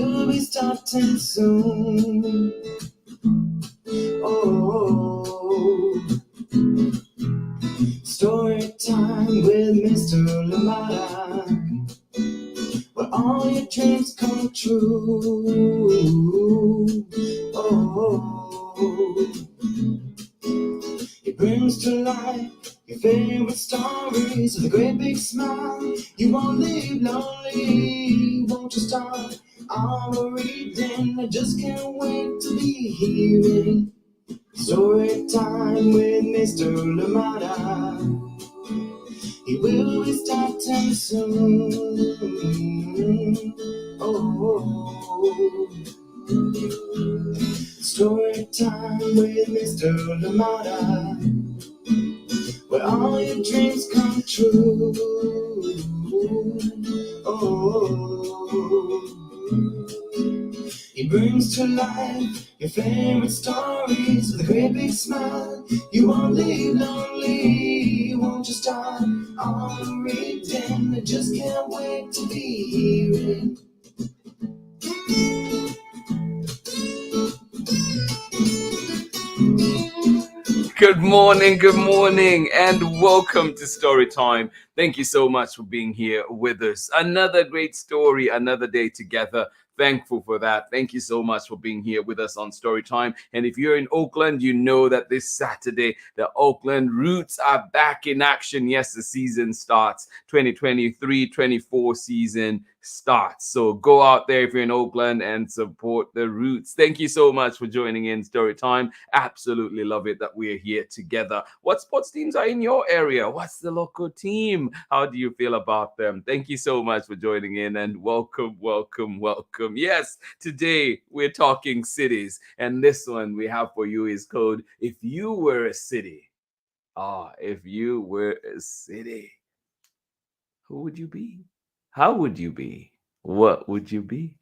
will be starting soon. Oh, story time with Mr. Lamada, where all your dreams come true. Oh, it brings to life your favorite stories with a great big smile. You won't leave lonely, won't you start our reading? I just can't wait to be hearing story time with Mr. Lamada. He will be starting soon. Oh, story time with Mr. Lamada, where all your dreams come true. Oh, he brings to life your favorite stories with a great big smile. You won't leave lonely, won't you start on reading? I just can't wait to be hearing. Good morning, and welcome to Story Time. Thank you so much for being here with us. Another great story, another day together. Thankful for that. Thank you so much for being here with us on Story Time. And if you're in Oakland, you know that this Saturday, the Oakland Roots are back in action. Yes, the season starts. 2023-24 season starts. So go out there if you're in Oakland and support the Roots. Thank you so much for joining in Story Time. Absolutely love it that we're here together. What sports teams are in your area? What's the local team? How do you feel about them? Thank you so much for joining in, and welcome. Yes, today we're talking cities, and this one we have for you is called If You Were a City. If you were a city, who would you be? How would you be? What would you be?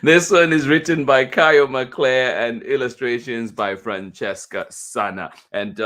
This one is written by KYO and illustrations by Francesca SANNA. And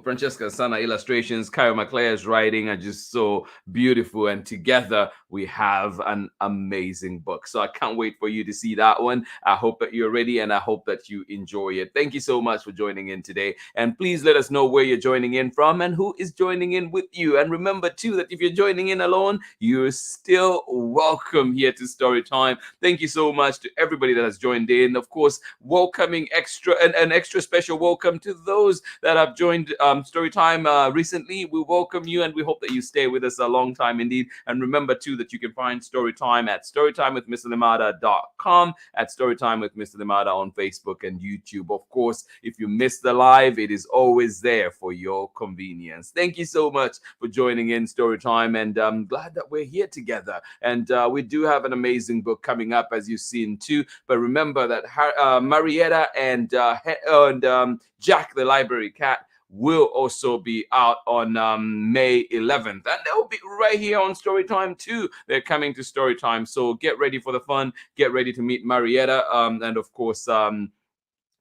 Francesca SANNA illustrations, KYO writing are just so beautiful, and together we have an amazing book. So I can't wait for you to see that one. I hope that you're ready, and I hope that you enjoy it. Thank you so much for joining in today, and please let us know where you're joining in from and who is joining in with you. And remember too that if you're joining in alone, you're still welcome here to Story Time. Thank you so much to everybody that has joined in. Of course, welcoming an extra special welcome to those that have joined Story Time recently. We welcome you, and we hope that you stay with us a long time indeed. And remember too that you can find Story Time at storytimewithmrlamada.com, at Storytime with Mr. Lamada on Facebook and YouTube. Of course, if you miss the live, it is always there for your convenience. Thank you so much for joining in Story Time, and I'm glad that we're here together. And we do have an amazing book coming up, as you've seen too. But remember that Marietta and Jack the Library Cat will also be out on May 11th, and they'll be right here on Storytime too. They're coming to Storytime, so get ready for the fun, get ready to meet Marietta, and of course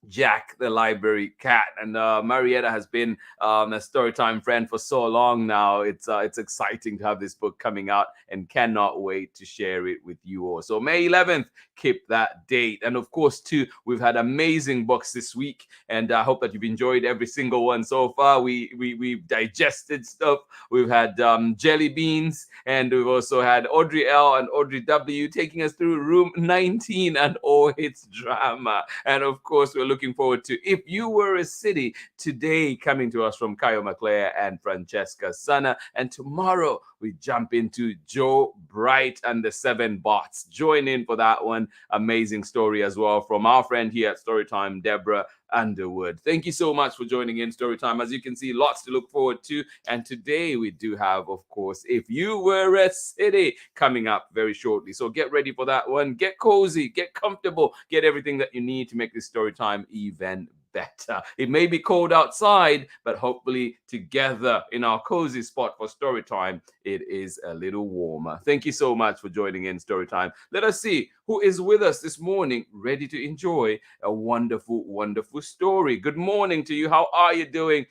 Jack the Library Cat. And Marietta has been a Storytime friend for so long now. It's exciting to have this book coming out, and cannot wait to share it with you all. So May 11th, keep that date. And of course too, we've had amazing books this week, and I hope that you've enjoyed every single one so far. We've digested stuff. We've had Jelly Beans, and we've also had Audrey L and Audrey W taking us through Room 19 and all its drama. And of course, we're looking forward to If You Were a City today, coming to us from KYO and Francesca SANNA. And tomorrow we jump into Joe Bright and the Seven Bots. Join in for that one. Amazing story as well from our friend here at Storytime, Deborah Underwood. Thank you so much for joining in Storytime. As you can see, lots to look forward to. And today we do have, of course, If You Were a City coming up very shortly. So get ready for that one. Get cozy, get comfortable, get everything that you need to make this Storytime even better. It may be cold outside, but hopefully together in our cozy spot for story time, it is a little warmer. Thank you so much for joining in Story Time. Let us see who is with us this morning, ready to enjoy a wonderful, wonderful story. Good morning to you. How are you doing?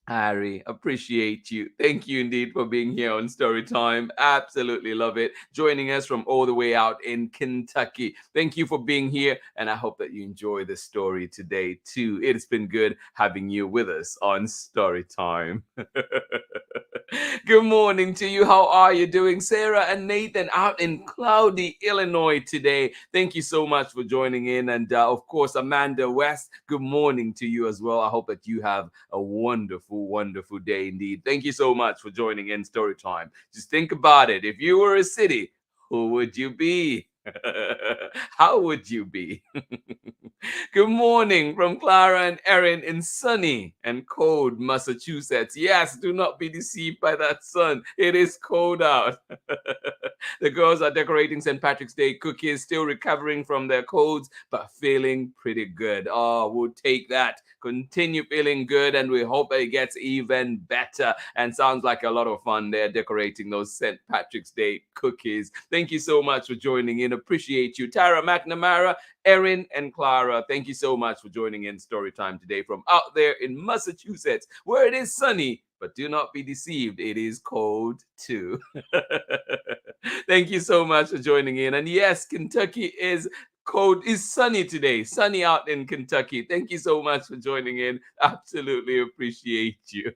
Harry, appreciate you. Thank you indeed for being here on Story Time. Absolutely love it. Joining us from all the way out in Kentucky. Thank you for being here, and I hope that you enjoy the story today too. It's been good having you with us on Story Time. Good morning to you. How are you doing? Sarah and Nathan out in cloudy Illinois today. Thank you so much for joining in. And of course, Amanda West, good morning to you as well. I hope that you have a wonderful, wonderful day indeed. Thank you so much for joining in Story Time. Just think about it. If you were a city, who would you be? How would you be? Good morning from Clara and Erin in sunny and cold Massachusetts. Yes, do not be deceived by that sun. It is cold out. The girls are decorating St. Patrick's Day cookies, still recovering from their colds, but feeling pretty good. Oh, we'll take that. Continue feeling good, and we hope it gets even better. And sounds like a lot of fun there decorating those St. Patrick's Day cookies. Thank you so much for joining in. Appreciate you. Tara McNamara, Erin, and Clara, thank you so much for joining in Storytime today from out there in Massachusetts, where it is sunny, but do not be deceived, it is cold too. Thank you so much for joining in. And yes, Kentucky is sunny today, sunny out in Kentucky. Thank you so much for joining in. Absolutely appreciate you.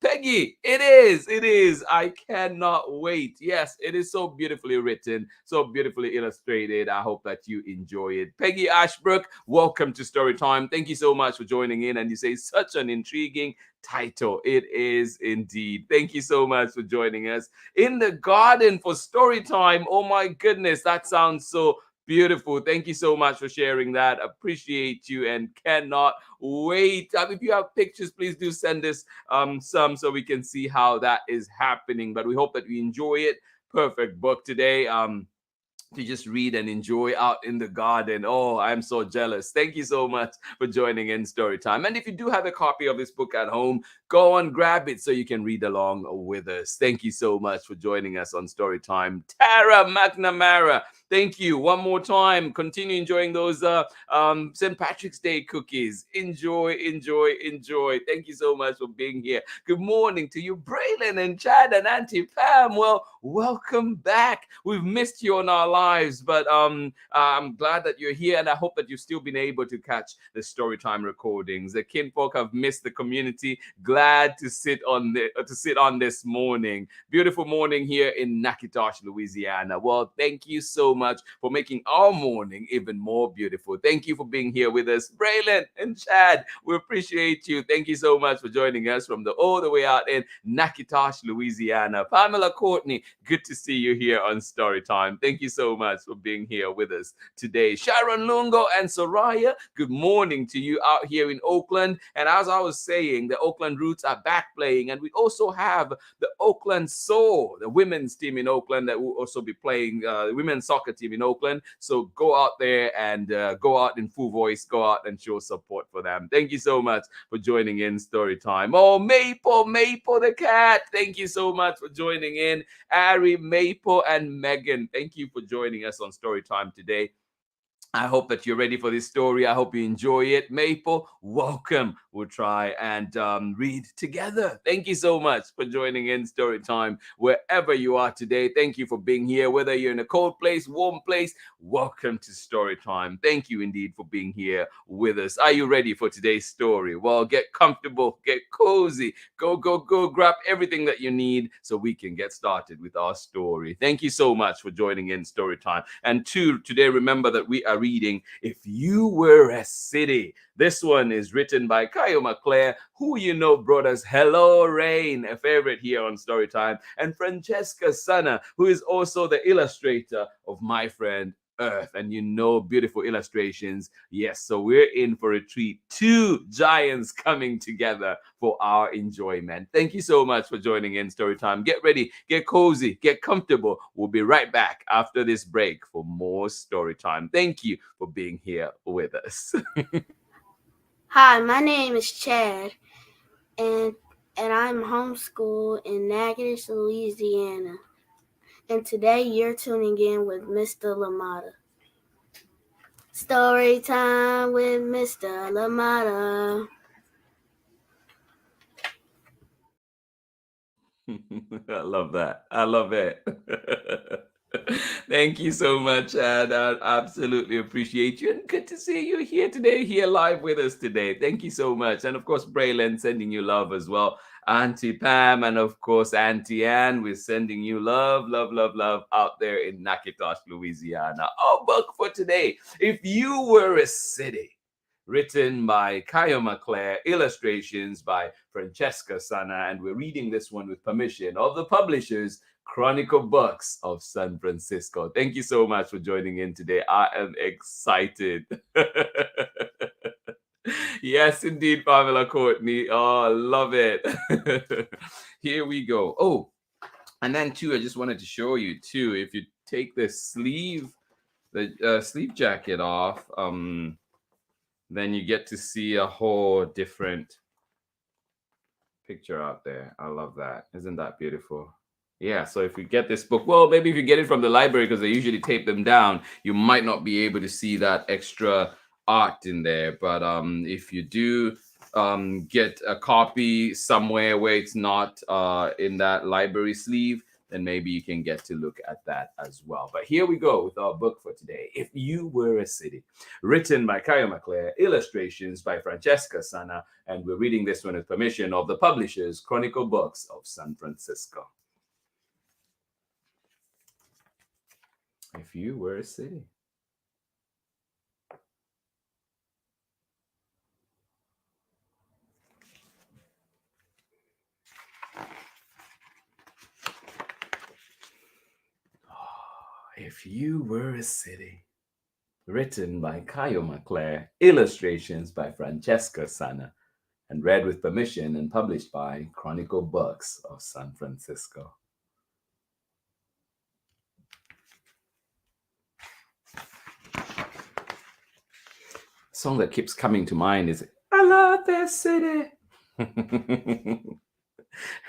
Peggy, it is. I cannot wait. Yes, it is so beautifully written, so beautifully illustrated. I hope that you enjoy it. Peggy Ashbrook, welcome to Storytime. Thank you so much for joining in. And you say such an intriguing title. It is indeed. Thank you so much for joining us. In the garden for Storytime. Oh my goodness, that sounds so beautiful. Thank you so much for sharing that. Appreciate you and cannot wait. If you have pictures, please do send us some so we can see how that is happening. But we hope that we enjoy it. Perfect book today. To just read and enjoy out in the garden. Oh, I'm so jealous. Thank you so much for joining in Storytime. And if you do have a copy of this book at home, go and grab it so you can read along with us. Thank you so much for joining us on Storytime. Tara McNamara, thank you one more time. Continue enjoying those St. Patrick's Day cookies. Enjoy, enjoy, enjoy. Thank you so much for being here. Good morning to you, Braylon and Chad and Auntie Pam. Well, welcome back. We've missed you on our lives, but I'm glad that you're here, and I hope that you've still been able to catch the Storytime recordings. The kinfolk have missed the community. Glad to sit on this morning. Beautiful morning here in Natchitoches, Louisiana. Well, thank you so much for making our morning even more beautiful. Thank you for being here with us, Braylon and Chad. We appreciate you. Thank you so much for joining us from all the way out in Natchitoches, Louisiana. Pamela Courtney, good to see you here on Storytime. Thank you so much for being here with us today. Sharon Lungo and Soraya, good morning to you out here in Oakland. And as I was saying, the Oakland Roots are back playing, and we also have the Oakland Soul, the women's team in Oakland that will also be playing, the women's soccer team in Oakland. So go out there and go out in full voice, go out and show support for them. Thank you so much for joining in Storytime. Oh, Maple the cat, thank you so much for joining in. Ari, Maple, and Megan, thank you for joining us on Storytime today. I hope that you're ready for this story. I hope you enjoy it. Maple, welcome. We'll try and read together. Thank you so much for joining in Storytime wherever you are today. Thank you for being here. Whether you're in a cold place, warm place, welcome to Storytime. Thank you indeed for being here with us. Are you ready for today's story? Well, get comfortable, get cozy. Go, grab everything that you need so we can get started with our story. Thank you so much for joining in Storytime. And today, remember that we are reading If You Were a City. This one is written by KYO, who you know brought us Hello Rain, a favorite here on Storytime, and FRANCESCA, SANNA, who is also the illustrator of My Friend Earth. And you know, beautiful illustrations. Yes, so we're in for a treat. Two giants coming together for our enjoyment. Thank you so much for joining in Storytime. Get ready, get cozy, get comfortable. We'll be right back after this break for more Storytime. Thank you for being here with us. Hi, my name is Chad, and I'm homeschooled in Natchitoches, Louisiana. And today you're tuning in with Mr. LaMotta. Story time with Mr. LaMotta. I love that. I love it. Thank you so much, and I absolutely appreciate you. And good to see you here today, here live with us today. Thank you so much. And of course, Braylon sending you love as well. Auntie Pam, and of course, Auntie Ann, we're sending you love, love, love, love out there in Nakitosh, Louisiana. Our book for today, If You Were a City, written by KYO, illustrations by Francesca, SANNA, and we're reading this one with permission of the publishers, Chronicle Books of San Francisco. Thank you so much for joining in today. I am excited. Yes, indeed, Pamela Courtney. Oh, I love it. Here we go. Oh, and then too, I just wanted to show you too, if you take the sleeve jacket off, then you get to see a whole different picture out there. I love that. Isn't that beautiful? Yeah, so if you get this book, well, maybe if you get it from the library, because they usually tape them down, you might not be able to see that extra art in there. But if you do get a copy somewhere where it's not in that library sleeve, then maybe you can get to look at that as well. But here we go with our book for today, If You Were a City, written by KYO, illustrations by Francesca, SANNA, and we're reading this one with permission of the publishers, Chronicle Books of San Francisco. If you were a city. If You Were a City, written by KYO, illustrations by Francesca, SANNA, and read with permission and published by Chronicle Books of San Francisco. Song that keeps coming to mind is I Love This City.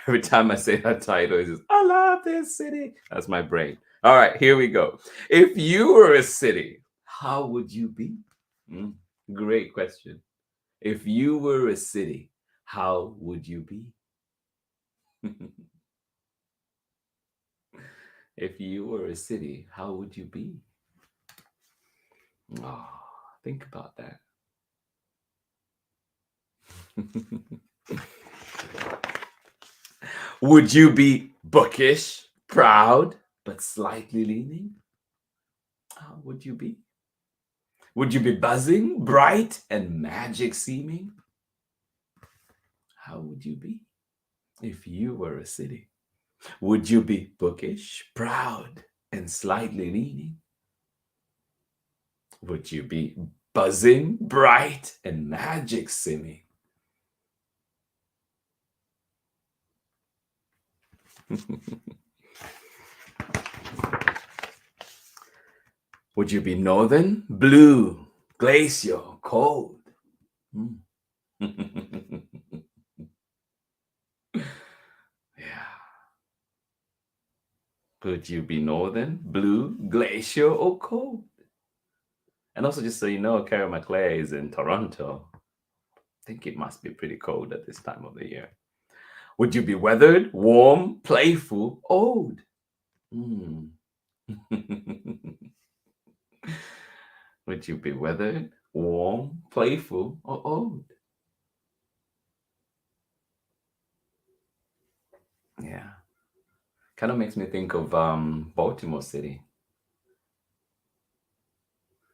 Every time I say that title, it's just, I love this city. That's my brain. All right, here we go. If you were a city, how would you be? Great question. If you were a city, how would you be? If you were a city, how would you be? Oh, think about that. Would you be bookish, proud, but slightly leaning? How would you be? Would you be buzzing, bright, and magic seeming? How would you be if you were a city? Would you be bookish, proud, and slightly leaning? Would you be buzzing, bright, and magic seeming? Would you be northern, blue, glacial, cold? Yeah. Would you be northern, blue, glacial, or cold? And also, just so you know, KYO is in Toronto. I think it must be pretty cold at this time of the year. Would you be weathered, warm, playful, old? Would you be weathered, warm, playful, or old? Yeah. Kind of makes me think of Baltimore City.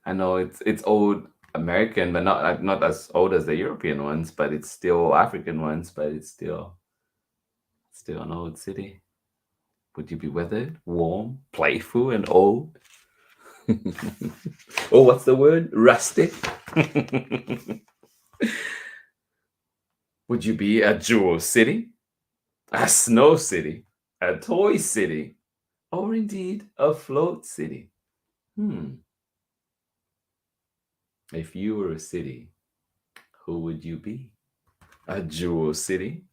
I know it's old American, but not as old as the European ones, but it's still African ones, but it's still an old city. Would you be weathered, warm, playful, and old? Oh, what's the word? Rustic? Would you be a jewel city, a snow city, a toy city, or indeed a float city? If you were a city, who would you be? A jewel city,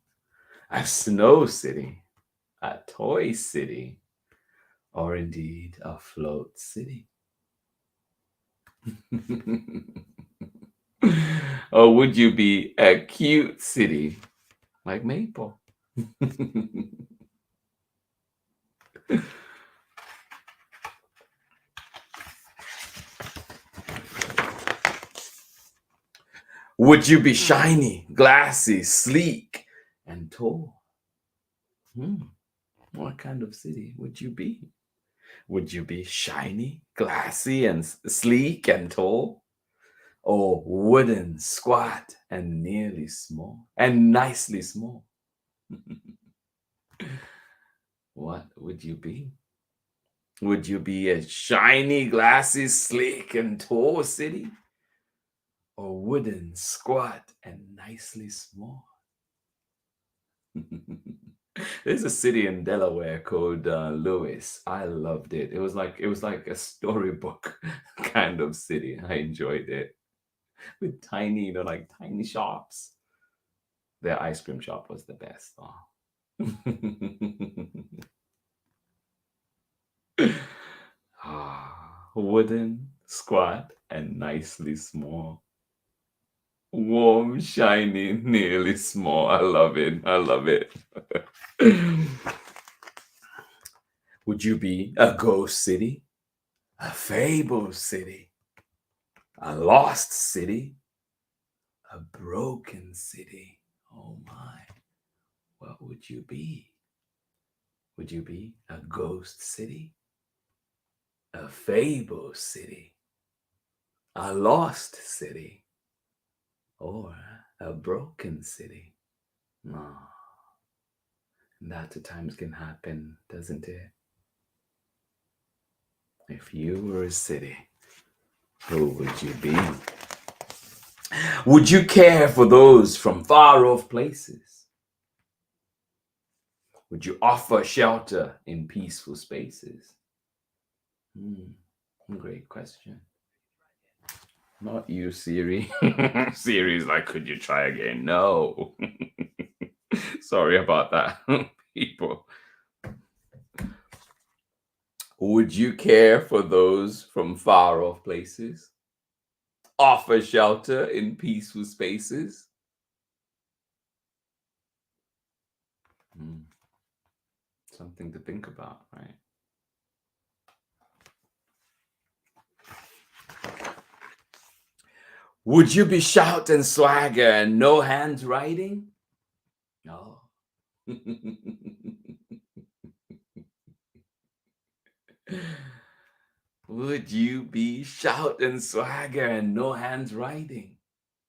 a snow city, a toy city, or indeed a float city? Or would you be a cute city like Maple? Would you be shiny, glassy, sleek, and tall? What kind of city would you be? Would you be shiny, glassy, and sleek and tall? Or wooden, squat, and nearly small, and nicely small? What would you be? Would you be a shiny, glassy, sleek, and tall city? Or wooden, squat, and nicely small? There's a city in Delaware called Lewis. I loved it. It was like a storybook kind of city. I enjoyed it with tiny, like tiny shops. Their ice cream shop was the best. Oh. Wooden, squat, and nicely small. Warm, shiny, nearly small. I love it. I love it. Would you be a ghost city, a fable city, a lost city, a broken city? Oh my. What would you be? Would you be a ghost city, a fable city, a lost city, or a broken city? No. That at times can happen, doesn't it? If you were a city, who would you be? Would you care for those from far off places? Would you offer shelter in peaceful spaces? Great question. Not you, Siri. Siri's like, could you try again? No. Sorry about that, people. Would you care for those from far off places? Offer shelter in peaceful spaces? Something to think about, right? Would you be shout and swagger and no handwriting? No. Would you be shout and swagger and no handwriting?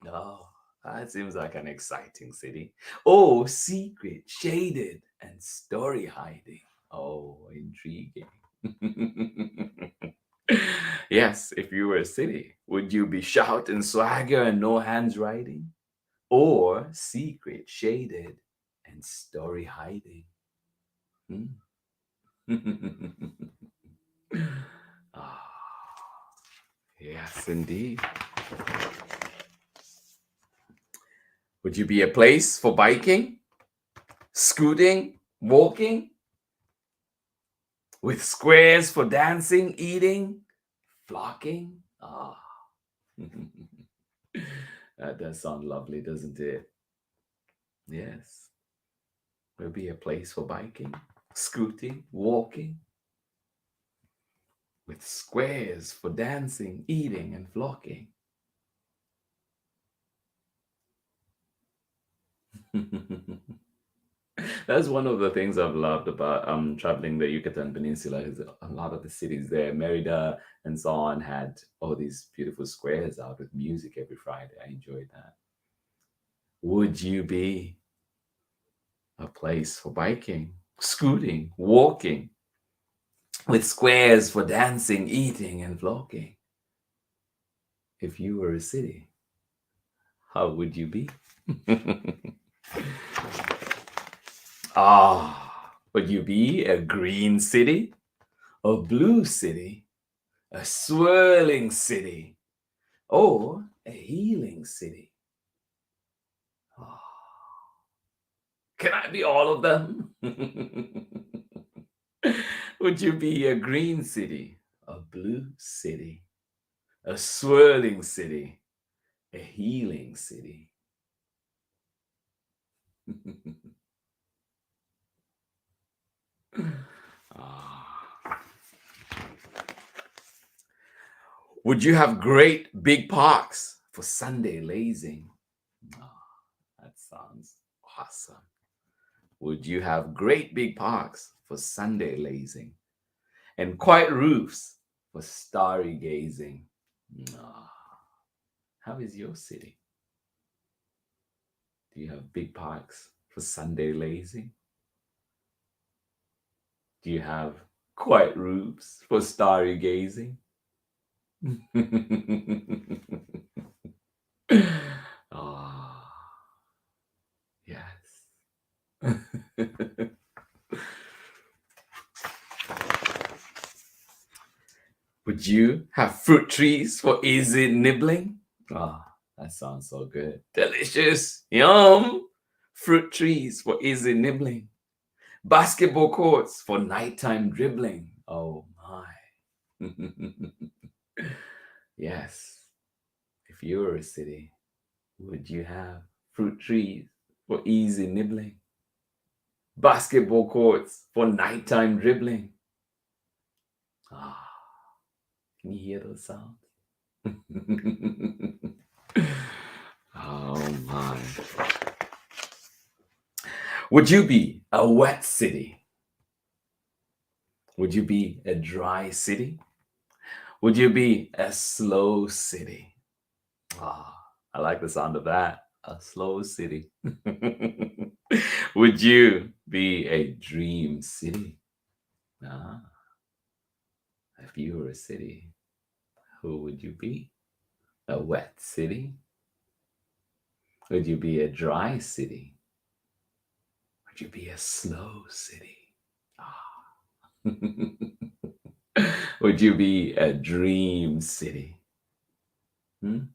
No. That seems like an exciting city. Oh, secret, shaded, and story hiding. Oh, intriguing. Yes, if you were a city, would you be shout and swagger and no hands writing? Or secret, shaded, and story hiding? Ah, yes, indeed. Would you be a place for biking, scooting, walking, with squares for dancing, eating, flocking? Ah, that does sound lovely, doesn't it? Yes. Will be a place for biking, scooting, walking, with squares for dancing, eating, and flocking. That's one of the things I've loved about traveling the Yucatan Peninsula. Is a lot of the cities there, Merida and so on, had all these beautiful squares out with music every Friday. I enjoyed that. Would you be a place for biking, scooting, walking, with squares for dancing, eating, and flocking? If you were a city, how would you be? Would you be a green city, a blue city, a swirling city, or a healing city? Ah, can I be all of them? Would you be a green city, a blue city, a swirling city, a healing city? Would you have great big parks for Sunday lazing? Oh, that sounds awesome. Would you have great big parks for Sunday lazing and quiet roofs for starry gazing? Oh, how is your city? Do you have big parks for Sunday lazing? Do you have quiet roofs for starry gazing? Ah, yes. Would you have fruit trees for easy nibbling? Ah, that sounds so good. Delicious. Yum. Fruit trees for easy nibbling. Basketball courts for nighttime dribbling. Oh my. Yes. If you were a city, would you have fruit trees for easy nibbling? Basketball courts for nighttime dribbling. Ah, can you hear those sounds? Oh my. Would you be a wet city? Would you be a dry city? Would you be a slow city? Ah, I like the sound of that. A slow city. Would you be a dream city? Ah, if you were a city, who would you be? A wet city? Would you be a dry city? Would you be a slow city? Ah. Would you be a dream city? Hmm?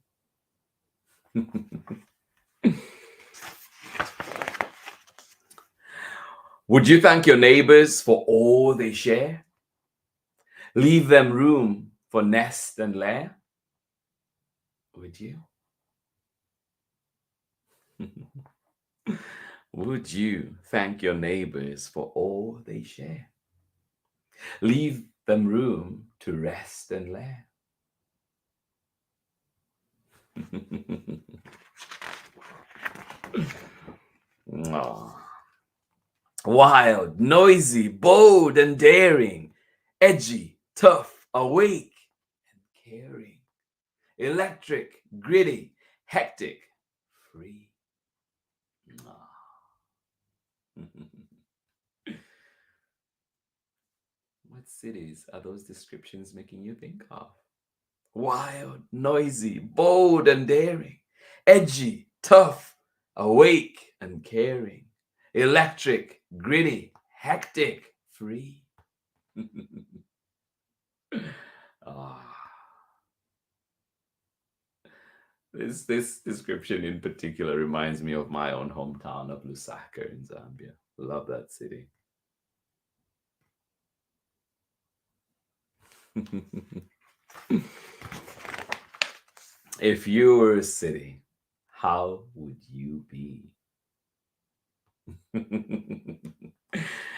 Would you thank your neighbors for all they share? Leave them room for nest and lair? Would you? Would you thank your neighbors for all they share? Leave them room to rest and lair? Aw. Wild, noisy, bold and daring, edgy, tough, awake and caring, electric, gritty, hectic, free. What cities are those descriptions making you think of? Wild, noisy, bold and daring, edgy, tough, awake and caring, electric, gritty, hectic, free. Ah. This description in particular reminds me of my own hometown of Lusaka in Zambia. Love that city. If you were a city, how would you be?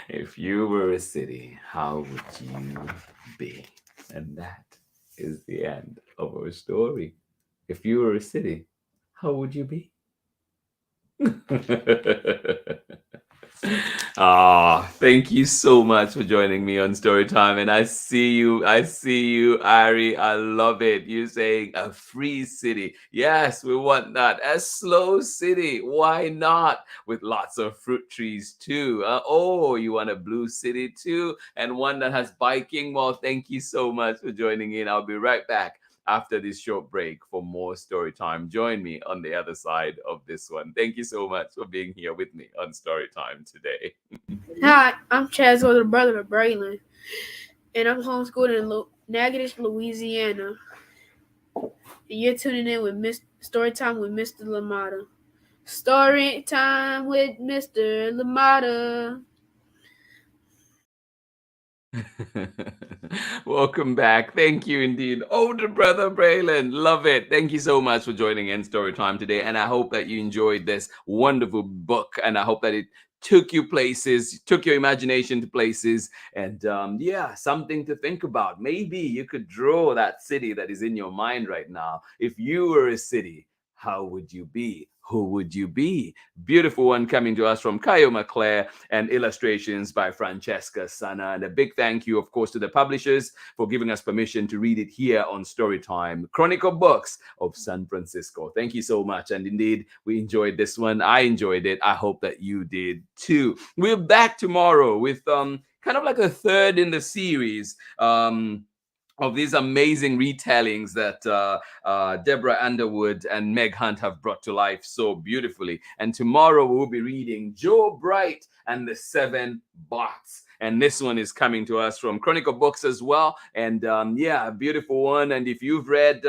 If you were a city, how would you be? And that is the end of our story. If you were a city, how would you be? Ah, thank you so much for joining me on Storytime. And I see you, Ari. I love it. You saying a free city. Yes, we want that. A slow city. Why not? With lots of fruit trees too. Oh, you want a blue city too? And one that has biking? Well, thank you so much for joining in. I'll be right back after this short break for more story time. Join me on the other side of this one. Thank you so much for being here with me on story time today. Hi, I'm Chad's older brother, Braylon, and I'm homeschooled in Natchitoches, Louisiana. And you're tuning in with Story Time with Mr. Lamata. Story Time with Mr. Lamata. Welcome back. Thank you indeed. Older brother Braylon. Love it. Thank you so much for joining in Story Time today. And I hope that you enjoyed this wonderful book. And I hope that it took you places, took your imagination to places, and yeah, something to think about. Maybe you could draw that city that is in your mind right now. If you were a city, how would you be? Who would you be? Beautiful one coming to us from KYO and illustrations by Francesca, SANNA. And a big thank you, of course, to the publishers for giving us permission to read it here on Storytime. Chronicle Books of San Francisco. Thank you so much. And indeed, we enjoyed this one. I enjoyed it. I hope that you did too. We're back tomorrow with kind of like a third in the series. Of these amazing retellings that Deborah Underwood and Meg Hunt have brought to life so beautifully. And tomorrow we'll be reading Joe Bright and the Seven Bots. And this one is coming to us from Chronicle Books as well. And yeah, a beautiful one. And if you've read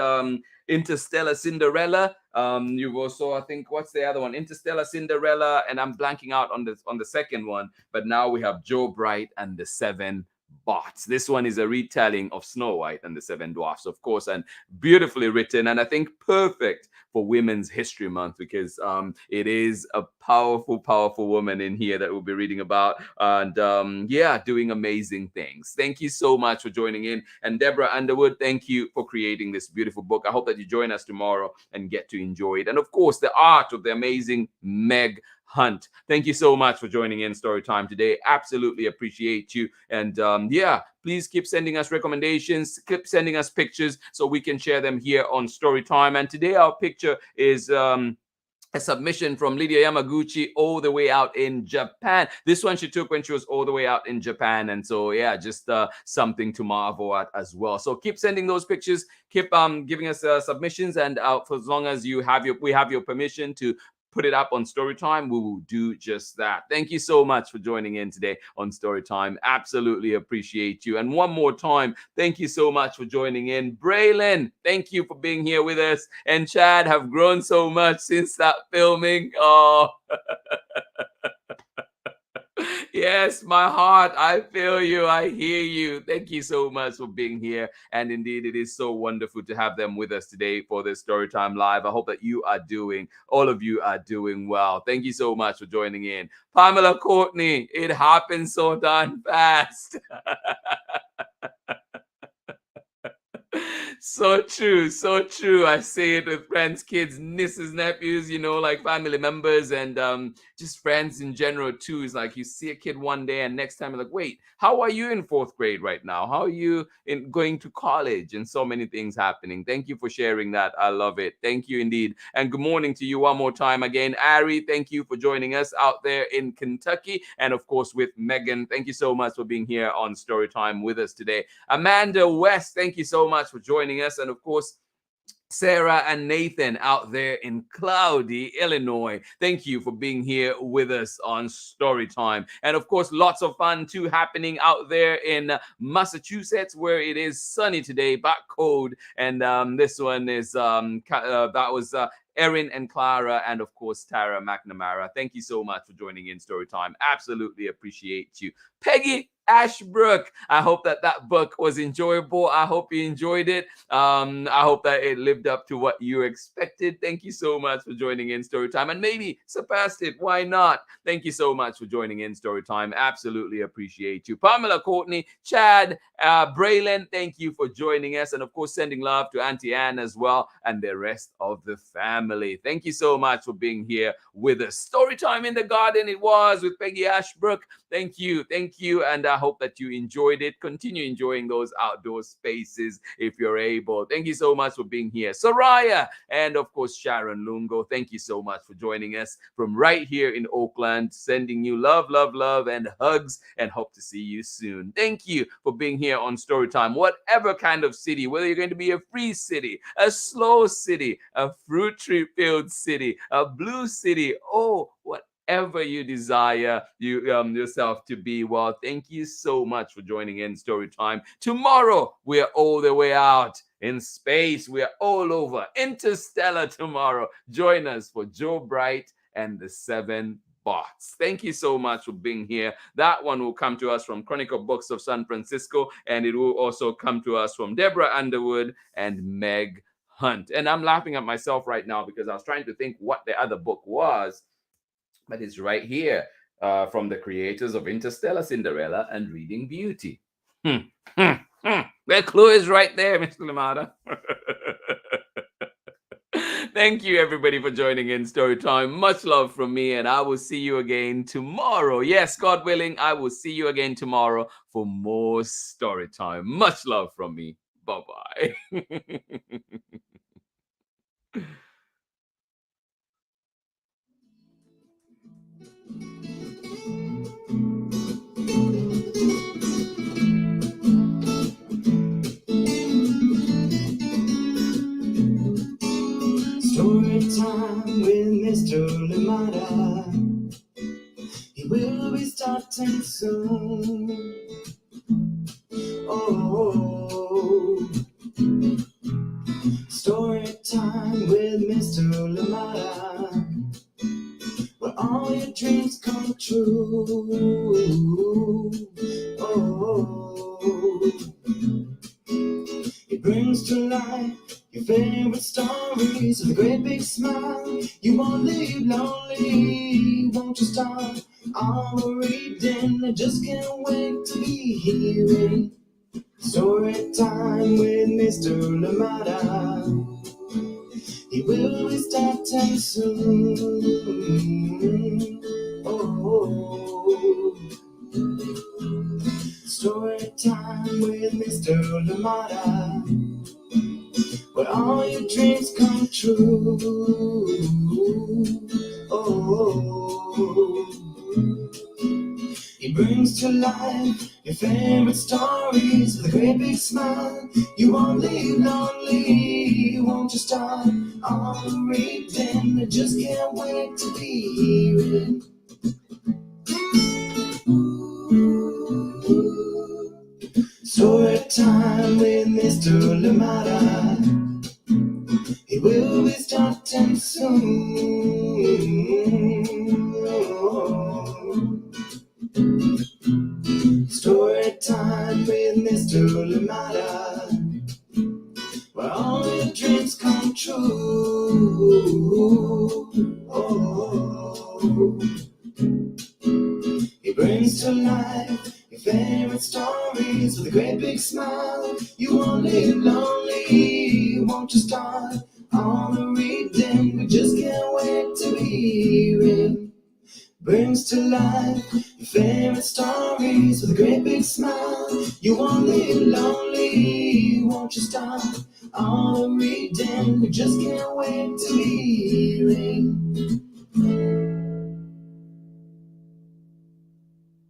Interstellar Cinderella, you've also, I think, what's the other one? Interstellar Cinderella, and I'm blanking out on the second one. But now we have Joe Bright and the Seven Bots. This one is a retelling of Snow White and the Seven Dwarfs, of course, and beautifully written, and I think perfect for Women's History Month, because it is a powerful woman in here that we'll be reading about, and yeah, doing amazing things. Thank you so much for joining in. And Deborah Underwood, thank you for creating this beautiful book. I hope that you join us tomorrow and get to enjoy it. And of course, the art of the amazing Meg Hunt. Thank you so much for joining in Storytime today. Absolutely appreciate you. And yeah, please keep sending us recommendations, keep sending us pictures so we can share them here on Storytime. And today our picture is a submission from Lydia Yamaguchi all the way out in Japan. This one she took when she was all the way out in Japan. And so, yeah, just something to marvel at as well. So keep sending those pictures, keep giving us submissions, and for as long as we have your permission to put it up on Storytime, we will do just that. Thank you so much for joining in today on Storytime. Absolutely appreciate you. And one more time, thank you so much for joining in. Braylon, thank you for being here with us. And Chad have grown so much since that filming. Oh, yes, my heart, I feel you, I hear you. Thank you so much for being here. And indeed, it is so wonderful to have them with us today for this Storytime Live. I hope that all of you are doing well. Thank you so much for joining in. Pamela Courtney, it happened so darn fast. So true, so true. I say it with friends, kids, nieces, nephews, like family members, and just friends in general too. It's like you see a kid one day and next time you're like, wait, how are you in fourth grade right now? How are you going to college? And so many things happening. Thank you for sharing that. I love it. Thank you indeed. And good morning to you one more time again. Ari, thank you for joining us out there in Kentucky. And of course with Megan, thank you so much for being here on Storytime with us today. Amanda West, thank you so much for joining us. And of course, Sarah and Nathan out there in cloudy Illinois, thank you for being here with us on Storytime. And of course, lots of fun too happening out there in Massachusetts, where it is sunny today, but cold. And this one is that was Erin and Clara, and of course Tara McNamara. Thank you so much for joining in Storytime. Absolutely appreciate you. Peggy Ashbrook, I hope that book was enjoyable. I hope you enjoyed it. I hope that it lived up to what you expected. Thank you so much for joining in Storytime, and maybe surpassed it. Why not? Thank you so much for joining in Storytime. Absolutely appreciate you. Pamela Courtney, Chad, Braylon, thank you for joining us, and of course sending love to Auntie Anne as well, and the rest of the family. Thank you so much for being here with us. Storytime in the Garden it was with Peggy Ashbrook. Thank you, and I hope that you enjoyed it. Continue enjoying those outdoor spaces if you're able. Thank you so much for being here. Soraya, and of course Sharon Lungo, thank you so much for joining us from right here in Oakland. Sending you love, and hugs, and hope to see you soon. Thank you for being here on Storytime. Whatever kind of city, whether you're going to be a free city, a slow city, a fruit tree filled city, a blue city, whatever you desire yourself to be. Well, thank you so much for joining in Storytime. Tomorrow, we are all the way out in space. We are all over. Interstellar tomorrow. Join us for Joe Bright and the Seven Bots. Thank you so much for being here. That one will come to us from Chronicle Books of San Francisco, and it will also come to us from Deborah Underwood and Meg Hunt. And I'm laughing at myself right now because I was trying to think what the other book was, but it's right here. from the creators of Interstellar, Cinderella, and Reading Beauty. The clue is right there, Mr. Lamada. Thank you, everybody, for joining in Storytime. Much love from me, and I will see you again tomorrow. Yes, God willing, I will see you again tomorrow for more Storytime. Much love from me. Bye-bye. Story time with Mr. Lamada. He will be starting soon. Oh, story time with Mr. Lamada, where all your dreams come true. Oh, he brings to life your favorite stories with a great big smile. You won't leave lonely, won't you start all reading? I just can't wait to be hearing story time with Mr. Lamada. He will be starting soon. Oh, story time with Mr. Lamada, where all your dreams come true. Oh, he brings to life your favorite stories with a great big smile. You won't leave lonely, won't you start all reading? I just can't wait to be hearing. Story time with Mr. Lamada. He will be starting soon. Oh, story time with Mr. Lamada, where all your dreams come true. Oh, he brings to life your favorite stories with a great big smile. You won't live lonely, won't you start all the reading? We just can't wait to be hearing. Brings to life your favorite stories with a great big smile. You won't live lonely, won't you start all the reading? We just can't wait to be